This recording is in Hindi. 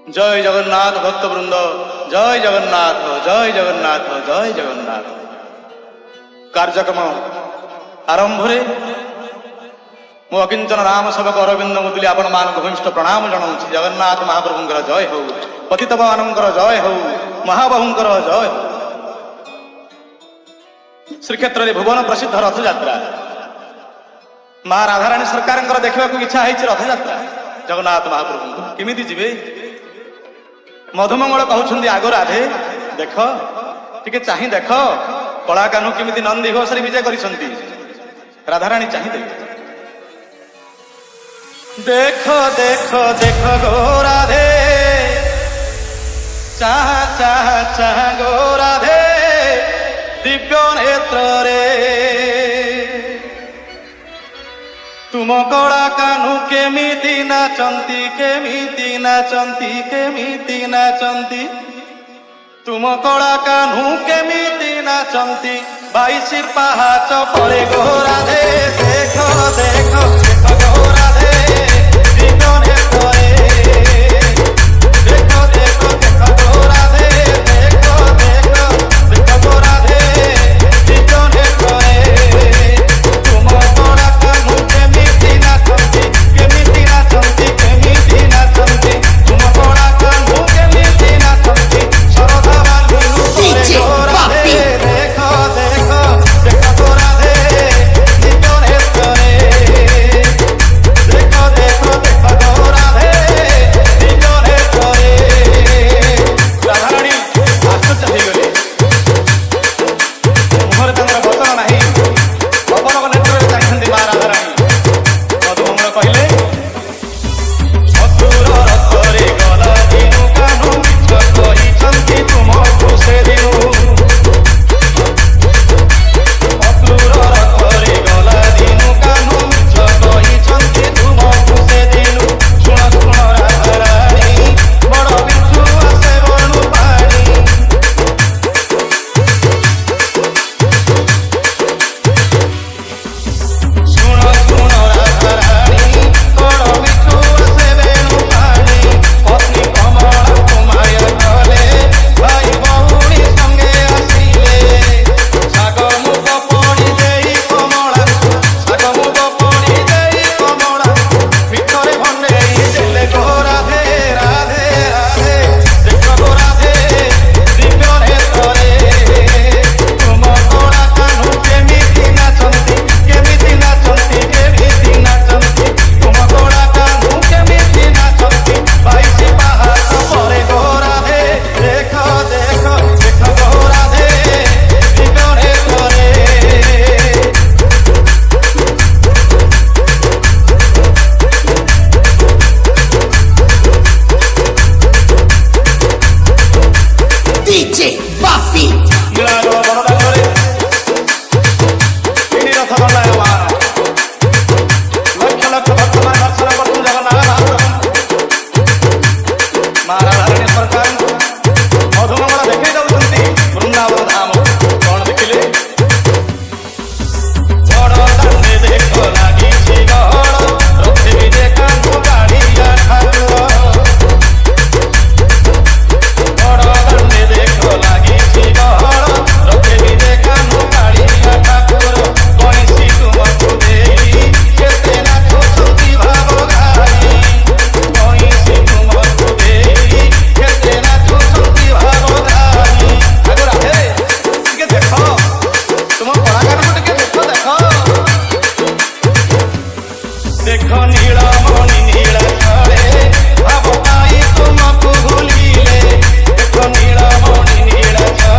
जय जगन्नाथ भक्तवृंद, जय जगन्नाथ, जय जगन्नाथ, जय जगन्नाथ। कार्यक्रम आरंभ मु अकिंचन राम सेवक अरविंद मुदुली आपण मान भूमिष्ठ प्रणाम जनाऊँ। जगन्नाथ महाप्रभुंकर जय हो, पतित मानकर जय हो, महाबाहुंकर जय हो। श्रीक्षेत्र में भुवन प्रसिद्ध रथ यात्रा माँ राधाराणी सरकार देखा इच्छा है रथ यात्रा जगन्नाथ महाप्रभु केमिति जीवे। मधुमंगल कहते आग राधे देख टिके चाह देख कला कान्हू केमिति नंदी घोषरे विजय करिसंती। राधाराणी चाह देख देख देख गो राधे चाह चाह चाह गो राधे दिव्य नेत्र रे तुम कला कान्हू केमिति नाचंती केमिति नाचंती केमिति नाचंती तुम कला कान्हू केमिति नाचंती 22 पाहाच परे गो राधे देख देख देख गो राधे दिव्य नेत्र रे देख देख देख गो राधे देख देख देख गो राधे दिव्य नेत्र रे तुम कला कान्हू केमिति नाचंती केमिति नाचंती केमिति नाचंती तुम कला कान्हू केमिति नाचंती शरधा बाली रूपरे गो राधे देख देख देख गो राधे दिव्य नेत्र रे देख देख देख गो राधे दिव्य नेत्र रे। राधाराणी आश्चर्य हो गले मुहर तांकर बचन नाही पवन नेत्र चाहिए माँ राधाराणी। मधुमंगल कहले अतुर रथरे गला दिनु कान्हू मिछ कहिछंती तुमको से दिनु अतुर रथरे गला दिनु कान्हू मिछ कहिछंती तुमको से दिनु सुन सुन राधाराणी बड़ बिच्छू आसे बनु पानी सुन सुन राधाराणी बड़ बिच्छू आसे बेणु पानी पत्नी कमला कुमार गले भाई बहुणी संगे आसिले साग मुग पड़ी देई कमला साग मुग पड़ी देई कमला मिठरे भंडेई देले गो राधे राधे राधे देख गो राधे दिव्य नेत्र रे तुम कला कान्हू केमिति नाचंती केमिति नाचंती केमिति नाचंती तुम कला कान्हू केमिति नाचंती 22 पाहाच परे गो राधे देख देख देख गो राधे दिव्य नेत्र रे। DJ Buffy नीलाचल बड़दांडरे एही रथ गलाय माँ लक्ष लक्ष भक्तमान दर्शन करतु जगन्नाथ महाप्रभु। माँ राधाराणी सरकार मधुमंगल देखी जाउछंती वृंदावन धाम कौन देखिले बड़दांडे देख लागिछि गहळ रथे भी देखांतु गाड़िया ठाकुर बड़दांडे देख लागिछि गहळ रथे भी देखांतु गाड़िया ठाकुर कइसी तुमको देई केते नाचुछंती भाव गाई कइसी तुमको देई केते नाचुछंती भाव गाई। आगो राधे टिके देख तुम कलाकार को टिके देख देख नीलमणि नीलाचले भाव पाई तुमको भूलिले देख नीलमणि नीलाचले